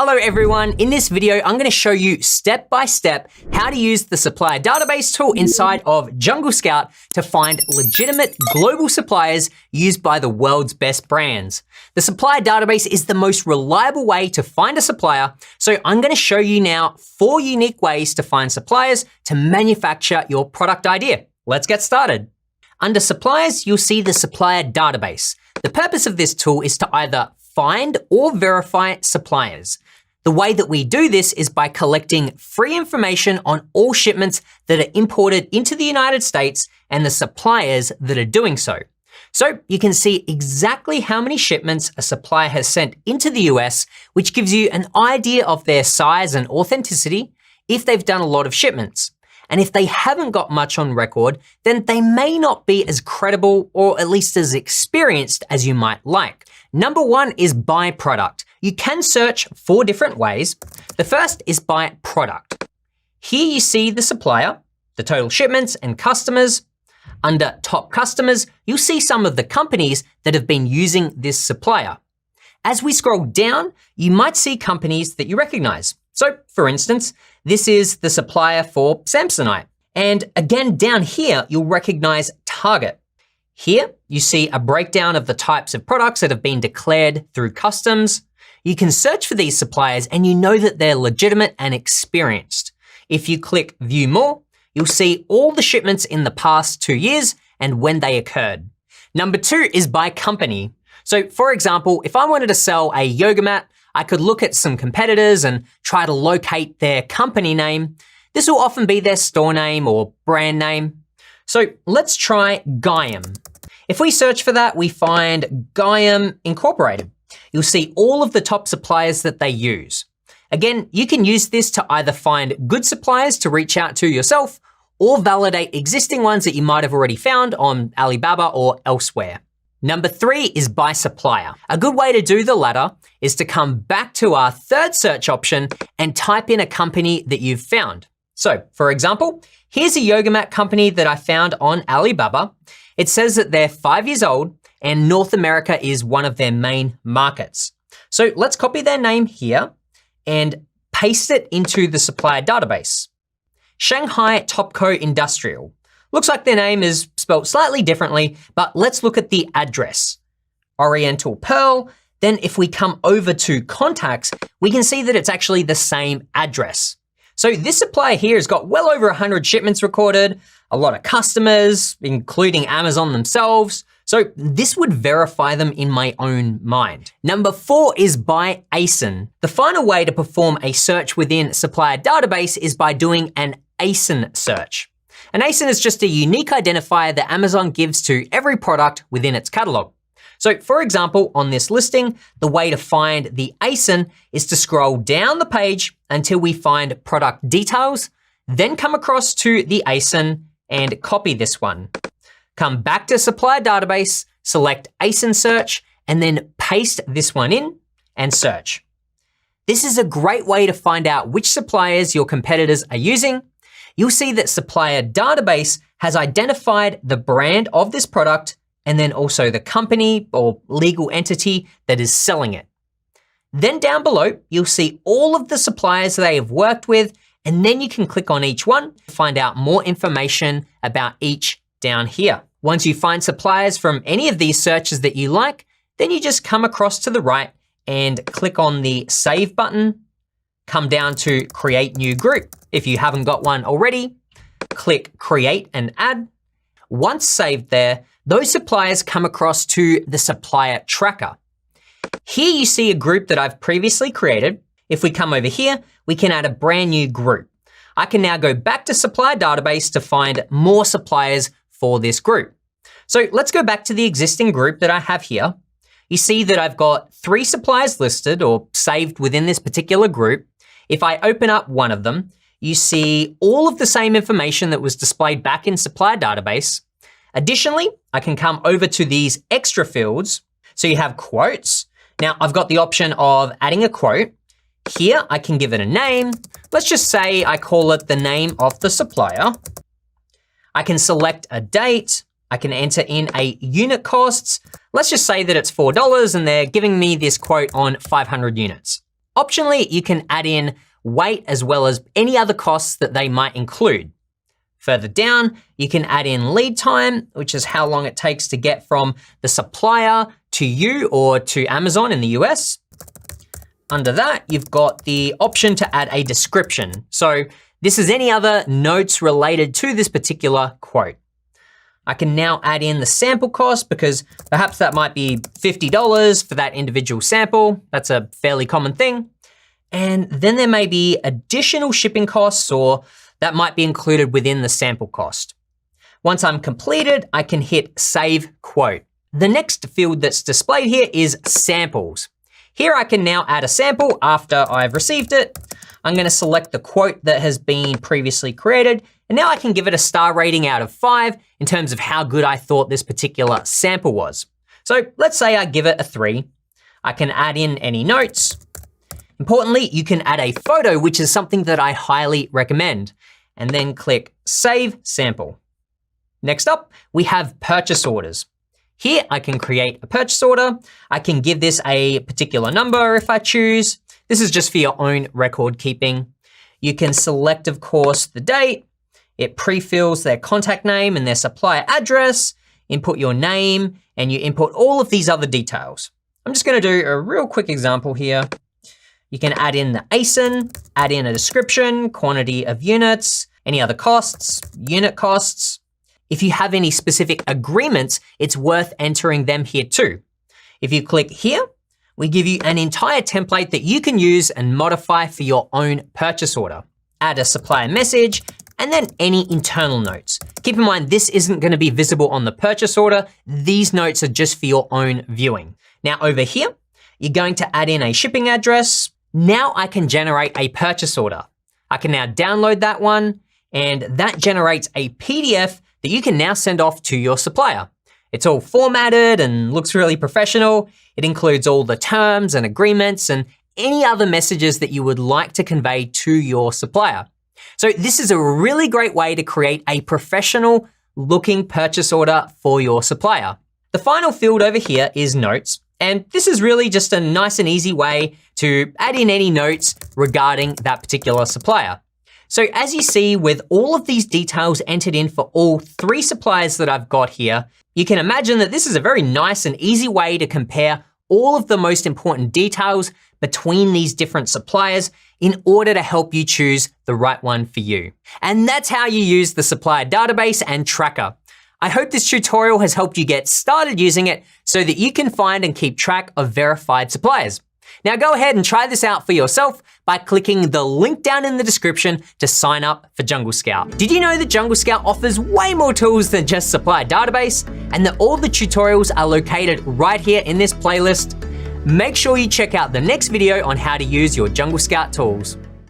Hello everyone, in this video I'm going to show you step by step how to use the supplier database tool inside of Jungle Scout to find legitimate global suppliers used by the world's best brands. The supplier database is the most reliable way to find a supplier, so I'm going to show you now 4 unique ways to find suppliers to manufacture your product idea. Let's get started. Under suppliers, you'll see the supplier database. The purpose of this tool is to either find or verify suppliers. The way that we do this is by collecting free information on all shipments that are imported into the United States and the suppliers that are doing so. So you can see exactly how many shipments a supplier has sent into the US, which gives you an idea of their size and authenticity if they've done a lot of shipments. And if they haven't got much on record, then they may not be as credible or at least as experienced as you might like. Number 1 is by product. You can search 4 different ways. The first is by product. Here you see the supplier, the total shipments and customers. Under top customers, you'll see some of the companies that have been using this supplier. As we scroll down, you might see companies that you recognize. So for instance, this is the supplier for Samsonite. And again, down here, you'll recognize Target. Here, you see a breakdown of the types of products that have been declared through customs. You can search for these suppliers and you know that they're legitimate and experienced. If you click View More, you'll see all the shipments in the past 2 years and when they occurred. Number 2 is by company. So for example, if I wanted to sell a yoga mat, I could look at some competitors and try to locate their company name. This will often be their store name or brand name. So let's try Gaiam. If we search for that, we find Gaiam Incorporated. You'll see all of the top suppliers that they use. Again, you can use this to either find good suppliers to reach out to yourself or validate existing ones that you might have already found on Alibaba or elsewhere. Number 3 is by supplier. A good way to do the latter is to come back to our third search option and type in a company that you've found. So for example, here's a yoga mat company that I found on Alibaba. It says that they're 5 years old and North America is one of their main markets. So let's copy their name here and paste it into the supplier database. Shanghai Topco Industrial. Looks like their name is spelled slightly differently, but let's look at the address. Oriental Pearl. Then if we come over to contacts, we can see that it's actually the same address. So this supplier here has got well over 100 shipments recorded, a lot of customers, including Amazon themselves. So this would verify them in my own mind. Number 4 is by ASIN. The final way to perform a search within supplier database is by doing an ASIN search. An ASIN is just a unique identifier that Amazon gives to every product within its catalog. So for example, on this listing, the way to find the ASIN is to scroll down the page until we find product details, then come across to the ASIN and copy this one. Come back to supplier database, select ASIN search, and then paste this one in and search. This is a great way to find out which suppliers your competitors are using. You'll see that supplier database has identified the brand of this product and then also the company or legal entity that is selling it. Then down below, you'll see all of the suppliers they have worked with, and then you can click on each one to find out more information about each down here. Once you find suppliers from any of these searches that you like, then you just come across to the right and click on the Save button, come down to Create New Group. If you haven't got one already, click Create and Add. Once saved there, those suppliers come across to the supplier tracker. Here you see a group that I've previously created. If we come over here, we can add a brand new group. I can now go back to supplier database to find more suppliers for this group. So let's go back to the existing group that I have here. You see that I've got 3 suppliers listed or saved within this particular group. If I open up one of them, you see all of the same information that was displayed back in supplier database. Additionally, I can come over to these extra fields. So you have quotes. Now I've got the option of adding a quote. Here I can give it a name. Let's just say I call it the name of the supplier. I can select a date. I can enter in a unit costs. Let's just say that it's $4 and they're giving me this quote on 500 units. Optionally, you can add in weight as well as any other costs that they might include. Further down, you can add in lead time, which is how long it takes to get from the supplier to you or to Amazon in the US. Under that, you've got the option to add a description. So this is any other notes related to this particular quote. I can now add in the sample cost because perhaps that might be $50 for that individual sample. That's a fairly common thing. And then there may be additional shipping costs, or that might be included within the sample cost. Once I'm completed, I can hit Save Quote. The next field that's displayed here is samples. Here I can now add a sample after I've received it. I'm gonna select the quote that has been previously created, and now I can give it a star rating out of 5 in terms of how good I thought this particular sample was. So let's say I give it a 3. I can add in any notes. Importantly, you can add a photo, which is something that I highly recommend, and then click Save Sample. Next up, we have purchase orders. Here, I can create a purchase order. I can give this a particular number if I choose. This is just for your own record keeping. You can select, of course, the date. It pre-fills their contact name and their supplier address, input your name, and you input all of these other details. I'm just gonna do a real quick example here. You can add in the ASIN, add in a description, quantity of units, any other costs, unit costs. If you have any specific agreements, it's worth entering them here too. If you click here, we give you an entire template that you can use and modify for your own purchase order. Add a supplier message, and then any internal notes. Keep in mind, this isn't gonna be visible on the purchase order. These notes are just for your own viewing. Now over here, you're going to add in a shipping address. Now I can generate a purchase order. I can now download that one, and that generates a PDF that you can now send off to your supplier. It's all formatted and looks really professional. It includes all the terms and agreements and any other messages that you would like to convey to your supplier. So this is a really great way to create a professional looking purchase order for your supplier. The final field over here is notes. And this is really just a nice and easy way to add in any notes regarding that particular supplier. So as you see, with all of these details entered in for all 3 suppliers that I've got here, you can imagine that this is a very nice and easy way to compare all of the most important details between these different suppliers in order to help you choose the right one for you. And that's how you use the supplier database and tracker. I hope this tutorial has helped you get started using it so that you can find and keep track of verified suppliers. Now go ahead and try this out for yourself by clicking the link down in the description to sign up for Jungle Scout. Did you know that Jungle Scout offers way more tools than just supplier database, and that all the tutorials are located right here in this playlist? Make sure you check out the next video on how to use your Jungle Scout tools.